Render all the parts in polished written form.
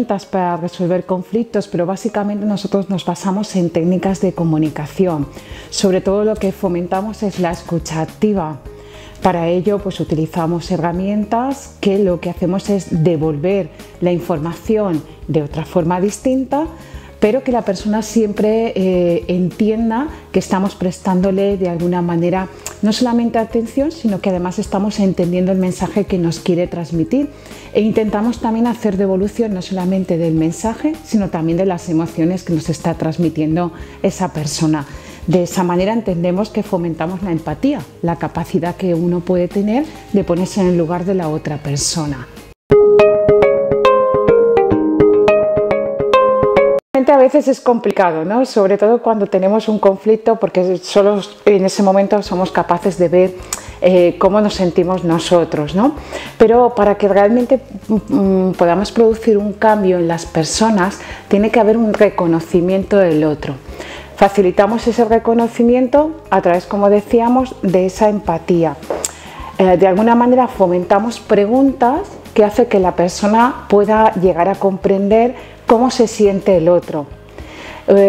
herramientas para resolver conflictos, pero básicamente nosotros nos basamos en técnicas de comunicación. Sobre todo lo que fomentamos es la escucha activa. Para ello pues utilizamos herramientas que lo que hacemos es devolver la información de otra forma distinta, pero que la persona siempre entienda que estamos prestándole de alguna manera no solamente atención, sino que además estamos entendiendo el mensaje que nos quiere transmitir, e intentamos también hacer devolución no solamente del mensaje, sino también de las emociones que nos está transmitiendo esa persona. De esa manera entendemos que fomentamos la empatía, la capacidad que uno puede tener de ponerse en el lugar de la otra persona. A veces es complicado, ¿no? Sobre todo cuando tenemos un conflicto, porque solo en ese momento somos capaces de ver cómo nos sentimos nosotros, ¿no? Pero para que realmente podamos producir un cambio en las personas, tiene que haber un reconocimiento del otro. Facilitamos ese reconocimiento a través, como decíamos, de esa empatía. De alguna manera fomentamos preguntas que hacen que la persona pueda llegar a comprender cómo se siente el otro.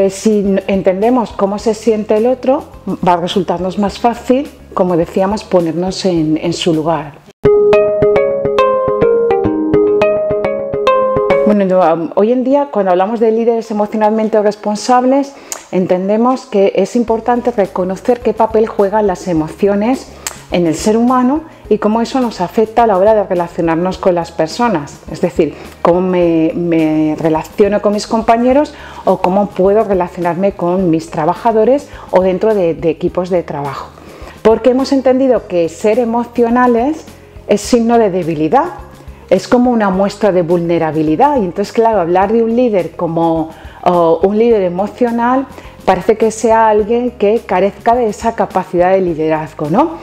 Si entendemos cómo se siente el otro, va a resultarnos más fácil, como decíamos, ponernos en su lugar. Bueno, hoy en día, cuando hablamos de líderes emocionalmente responsables, entendemos que es importante reconocer qué papel juegan las emociones en el ser humano y cómo eso nos afecta a la hora de relacionarnos con las personas, es decir, cómo me relaciono con mis compañeros o cómo puedo relacionarme con mis trabajadores o dentro de equipos de trabajo. Porque hemos entendido que ser emocionales es signo de debilidad, es como una muestra de vulnerabilidad, y entonces, claro, hablar de un líder como un líder emocional parece que sea alguien que carezca de esa capacidad de liderazgo, ¿no?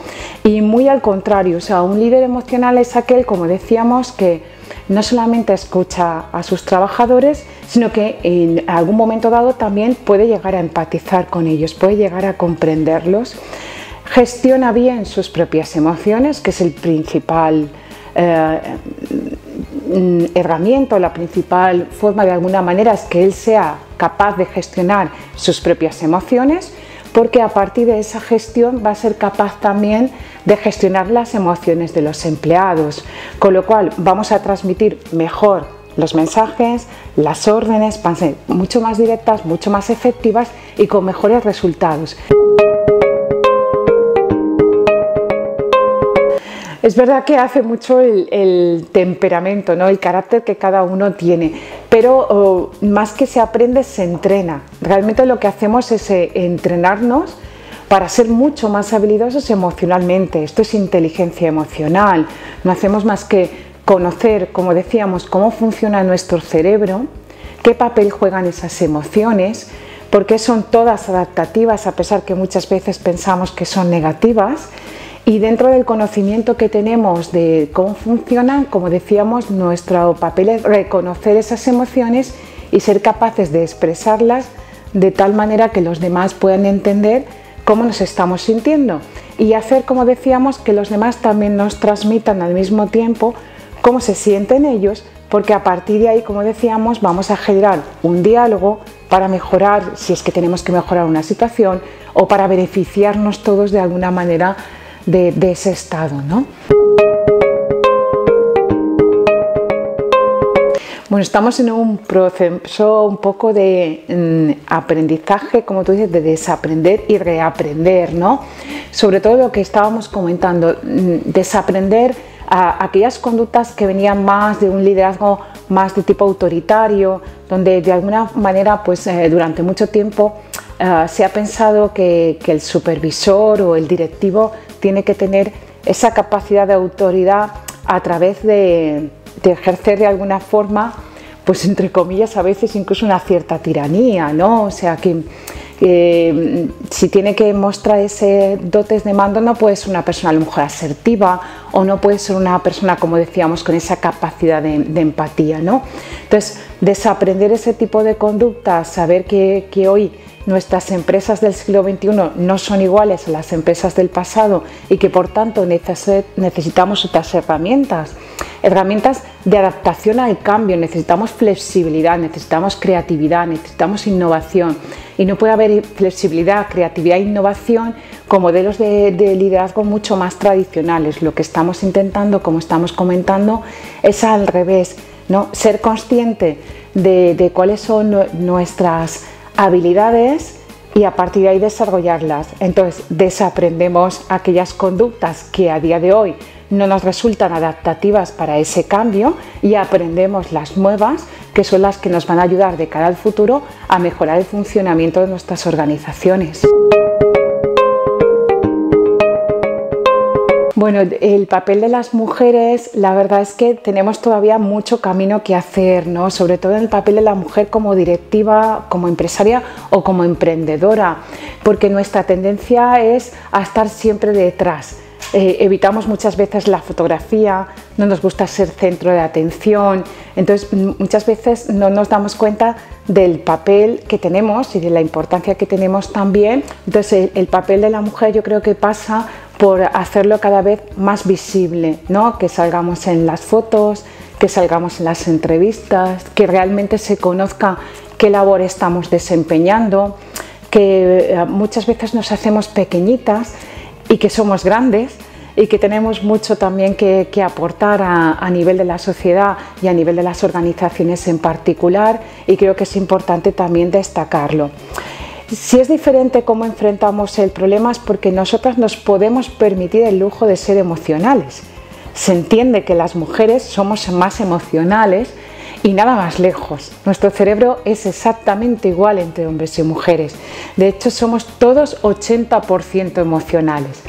Y muy al contrario, o sea, un líder emocional es aquel, como decíamos, que no solamente escucha a sus trabajadores, sino que en algún momento dado también puede llegar a empatizar con ellos, puede llegar a comprenderlos, gestiona bien sus propias emociones, que es el principal herramienta, la principal forma de alguna manera es que él sea capaz de gestionar sus propias emociones, porque a partir de esa gestión va a ser capaz también de gestionar las emociones de los empleados, con lo cual vamos a transmitir mejor los mensajes, las órdenes van a ser mucho más directas, mucho más efectivas y con mejores resultados. Es verdad que hace mucho el temperamento, ¿no? El carácter que cada uno tiene, pero más que se aprende, se entrena. Realmente lo que hacemos es entrenarnos para ser mucho más habilidosos emocionalmente. Esto es inteligencia emocional. No hacemos más que conocer, como decíamos, cómo funciona nuestro cerebro, qué papel juegan esas emociones, por qué son todas adaptativas a pesar que muchas veces pensamos que son negativas. Y dentro del conocimiento que tenemos de cómo funcionan, como decíamos, nuestro papel es reconocer esas emociones y ser capaces de expresarlas de tal manera que los demás puedan entender cómo nos estamos sintiendo y hacer, como decíamos, que los demás también nos transmitan al mismo tiempo cómo se sienten ellos, porque a partir de ahí, como decíamos, vamos a generar un diálogo para mejorar, si es que tenemos que mejorar una situación, o para beneficiarnos todos de alguna manera de ese estado, ¿no? Bueno, estamos en un proceso un poco de aprendizaje, como tú dices, de desaprender y reaprender, ¿no? Sobre todo lo que estábamos comentando, desaprender a aquellas conductas que venían más de un liderazgo más de tipo autoritario, donde de alguna manera, pues durante mucho tiempo se ha pensado que el supervisor o el directivo tiene que tener esa capacidad de autoridad a través de ejercer de alguna forma, pues entre comillas, a veces incluso una cierta tiranía, ¿no? O sea, que si tiene que mostrar ese dotes de mando, no puede ser una persona a lo mejor asertiva o no puede ser una persona, como decíamos, con esa capacidad de empatía, ¿no? Entonces, desaprender ese tipo de conductas, saber que hoy nuestras empresas del siglo XXI no son iguales a las empresas del pasado y que por tanto necesitamos otras herramientas herramientas de adaptación al cambio, necesitamos flexibilidad, necesitamos creatividad, necesitamos innovación. Y no puede haber flexibilidad, creatividad e innovación con modelos de liderazgo mucho más tradicionales. Lo que estamos intentando, como estamos comentando, es al revés, ¿no? Ser consciente de cuáles son nuestras habilidades y a partir de ahí desarrollarlas. Entonces desaprendemos aquellas conductas que a día de hoy no nos resultan adaptativas para ese cambio y aprendemos las nuevas, que son las que nos van a ayudar de cara al futuro a mejorar el funcionamiento de nuestras organizaciones. Bueno, el papel de las mujeres, la verdad es que tenemos todavía mucho camino que hacer, ¿no? Sobre todo en el papel de la mujer como directiva, como empresaria o como emprendedora, porque nuestra tendencia es a estar siempre detrás. Evitamos muchas veces la fotografía, no nos gusta ser centro de atención, entonces muchas veces no nos damos cuenta del papel que tenemos y de la importancia que tenemos también. Entonces el papel de la mujer yo creo que pasa por hacerlo cada vez más visible, ¿no? Que salgamos en las fotos, que salgamos en las entrevistas, que realmente se conozca qué labor estamos desempeñando, que muchas veces nos hacemos pequeñitas y que somos grandes y que tenemos mucho también que aportar a nivel de la sociedad y a nivel de las organizaciones en particular, y creo que es importante también destacarlo. Si es diferente cómo enfrentamos el problema es porque nosotras nos podemos permitir el lujo de ser emocionales. Se entiende que las mujeres somos más emocionales y nada más lejos. Nuestro cerebro es exactamente igual entre hombres y mujeres. De hecho, somos todos 80% emocionales.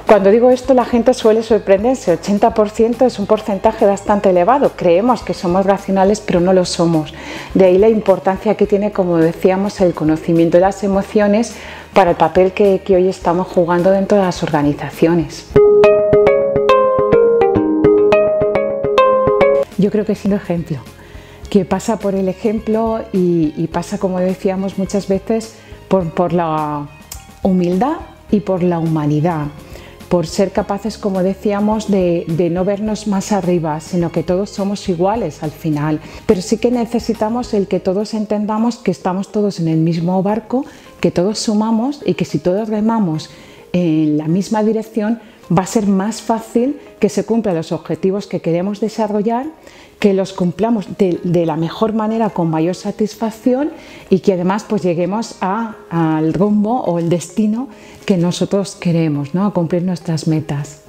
Cuando digo esto, la gente suele sorprenderse. 80% es un porcentaje bastante elevado. Creemos que somos racionales, pero no lo somos. De ahí la importancia que tiene, como decíamos, el conocimiento de las emociones para el papel que hoy estamos jugando dentro de las organizaciones. Yo creo que es un ejemplo, que pasa por el ejemplo y pasa, como decíamos muchas veces, por la humildad y por la humanidad. Por ser capaces, como decíamos, de no vernos más arriba, sino que todos somos iguales al final. Pero sí que necesitamos el que todos entendamos que estamos todos en el mismo barco, que todos sumamos y que si todos remamos en la misma dirección, va a ser más fácil que se cumplan los objetivos que queremos desarrollar, que los cumplamos de la mejor manera, con mayor satisfacción, y que además pues lleguemos al rumbo o el destino que nosotros queremos, ¿no? A cumplir nuestras metas.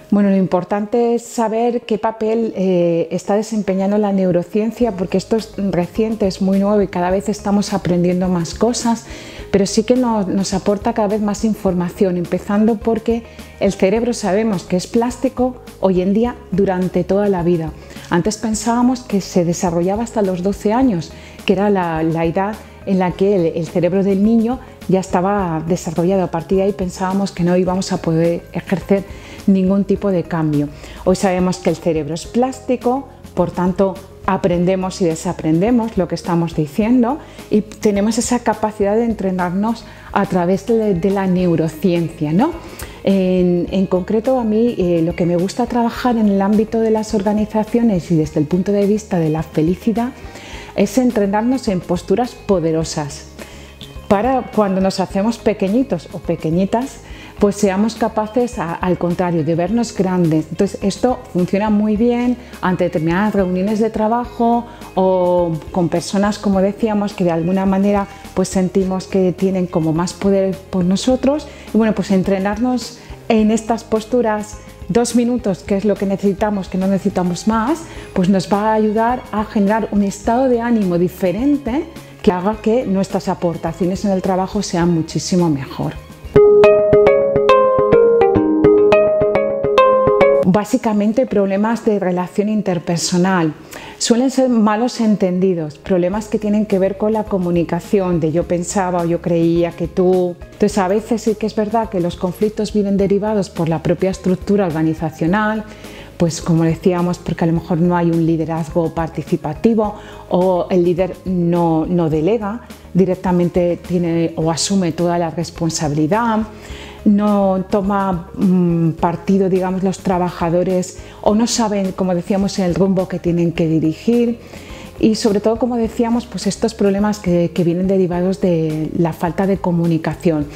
Bueno, lo importante es saber qué papel está desempeñando la neurociencia, porque esto es reciente, es muy nuevo y cada vez estamos aprendiendo más cosas, pero sí que nos aporta cada vez más información, empezando porque el cerebro sabemos que es plástico hoy en día durante toda la vida. Antes pensábamos que se desarrollaba hasta los 12 años, que era la edad en la que el cerebro del niño ya estaba desarrollado. A partir de ahí pensábamos que no íbamos a poder ejercer ningún tipo de cambio. Hoy sabemos que el cerebro es plástico, por tanto aprendemos y desaprendemos lo que estamos diciendo y tenemos esa capacidad de entrenarnos a través de la neurociencia, ¿no? En concreto, a mí lo que me gusta trabajar en el ámbito de las organizaciones y desde el punto de vista de la felicidad es entrenarnos en posturas poderosas para cuando nos hacemos pequeñitos o pequeñitas, pues seamos capaces, al contrario, de vernos grandes. Entonces esto funciona muy bien ante determinadas reuniones de trabajo o con personas, como decíamos, que de alguna manera pues sentimos que tienen como más poder por nosotros. Y bueno, pues entrenarnos en estas posturas 2 minutos, que es lo que necesitamos, que no necesitamos más, pues nos va a ayudar a generar un estado de ánimo diferente que haga que nuestras aportaciones en el trabajo sean muchísimo mejor. Básicamente problemas de relación interpersonal. Suelen ser malos entendidos, problemas que tienen que ver con la comunicación, de yo pensaba o yo creía que tú. Entonces a veces sí que es verdad que los conflictos vienen derivados por la propia estructura organizacional, pues como decíamos, porque a lo mejor no hay un liderazgo participativo o el líder no delega, directamente tiene o asume toda la responsabilidad. no toma partido, digamos, los trabajadores o no saben, como decíamos, el rumbo que tienen que dirigir. Y sobre todo, como decíamos, pues estos problemas que vienen derivados de la falta de comunicación.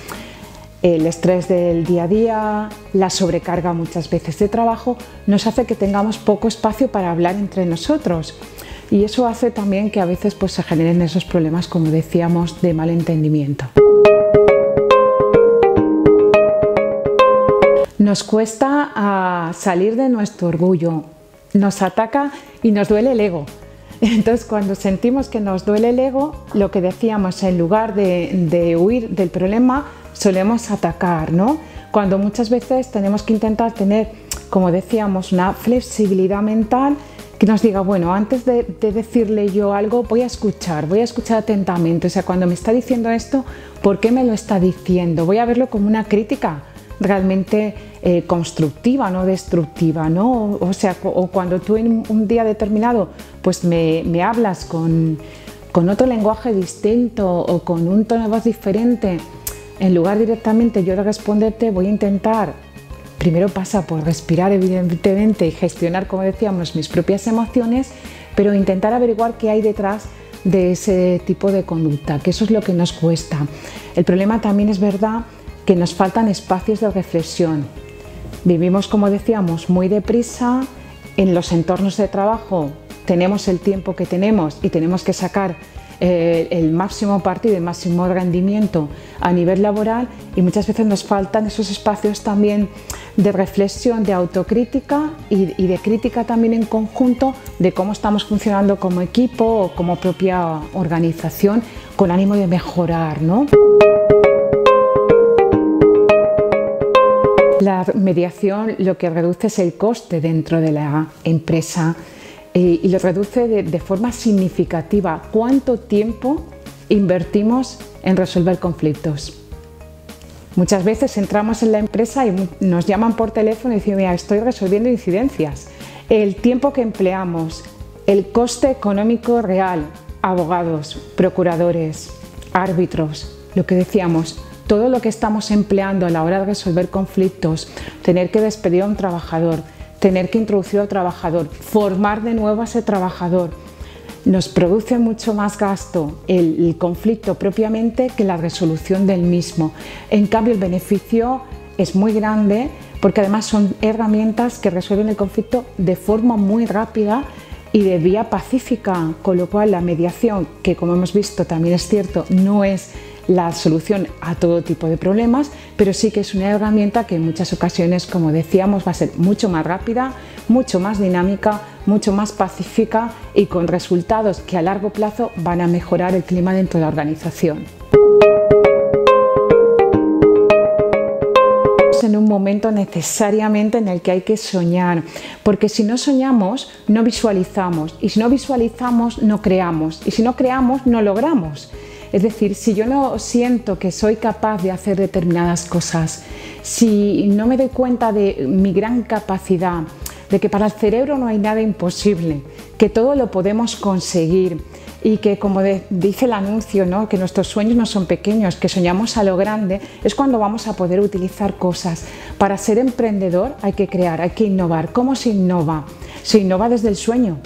El estrés del día a día, la sobrecarga muchas veces de trabajo, nos hace que tengamos poco espacio para hablar entre nosotros. Y eso hace también que a veces pues, se generen esos problemas, como decíamos, de malentendimiento. Nos cuesta salir de nuestro orgullo, nos ataca y nos duele el ego. Entonces, cuando sentimos que nos duele el ego, lo que decíamos, en lugar de huir del problema, solemos atacar, ¿no? Cuando muchas veces tenemos que intentar tener, como decíamos, una flexibilidad mental que nos diga, bueno, antes de decirle yo algo, voy a escuchar atentamente. O sea, cuando me está diciendo esto, ¿por qué me lo está diciendo? Voy a verlo como una crítica realmente constructiva, no destructiva, ¿no? O sea, o cuando tú en un día determinado pues me hablas con otro lenguaje distinto o con un tono de voz diferente, en lugar directamente yo de responderte, voy a intentar, primero pasa por respirar evidentemente y gestionar, como decíamos, mis propias emociones, pero intentar averiguar qué hay detrás de ese tipo de conducta, que eso es lo que nos cuesta. El problema también es verdad que nos faltan espacios de reflexión. Vivimos, como decíamos, muy deprisa, en los entornos de trabajo tenemos el tiempo que tenemos y tenemos que sacar el máximo partido, el máximo rendimiento a nivel laboral, y muchas veces nos faltan esos espacios también de reflexión, de autocrítica y de crítica también en conjunto de cómo estamos funcionando como equipo o como propia organización con ánimo de mejorar, ¿no? La mediación lo que reduce es el coste dentro de la empresa y lo reduce de forma significativa. ¿Cuánto tiempo invertimos en resolver conflictos? Muchas veces entramos en la empresa y nos llaman por teléfono y dicen, mira, estoy resolviendo incidencias. El tiempo que empleamos, el coste económico real, abogados, procuradores, árbitros, lo que decíamos, todo lo que estamos empleando a la hora de resolver conflictos, tener que despedir a un trabajador, tener que introducir a un trabajador, formar de nuevo a ese trabajador, nos produce mucho más gasto el conflicto propiamente que la resolución del mismo. En cambio, el beneficio es muy grande porque además son herramientas que resuelven el conflicto de forma muy rápida y de vía pacífica, con lo cual la mediación, que como hemos visto también es cierto, no es la solución a todo tipo de problemas, pero sí que es una herramienta que en muchas ocasiones, como decíamos, va a ser mucho más rápida, mucho más dinámica, mucho más pacífica y con resultados que a largo plazo van a mejorar el clima dentro de la organización. En un momento necesariamente en el que hay que soñar, porque si no soñamos, no visualizamos, y si no visualizamos, no creamos, y si no creamos, no logramos. Es decir, si yo no siento que soy capaz de hacer determinadas cosas, si no me doy cuenta de mi gran capacidad, de que para el cerebro no hay nada imposible, que todo lo podemos conseguir y que, como dice el anuncio, ¿no?, que nuestros sueños no son pequeños, que soñamos a lo grande, es cuando vamos a poder utilizar cosas. Para ser emprendedor hay que crear, hay que innovar. ¿Cómo se innova? Se innova desde el sueño.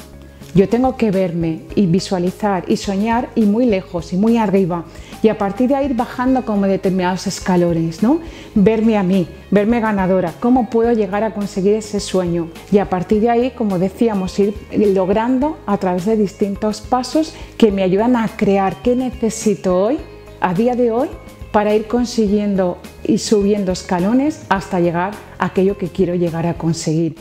Yo tengo que verme y visualizar y soñar y muy lejos y muy arriba y a partir de ahí ir bajando como determinados escalones, ¿no? Verme a mí, verme ganadora, cómo puedo llegar a conseguir ese sueño y a partir de ahí, como decíamos, ir logrando a través de distintos pasos que me ayudan a crear qué necesito hoy, a día de hoy, para ir consiguiendo y subiendo escalones hasta llegar a aquello que quiero llegar a conseguir.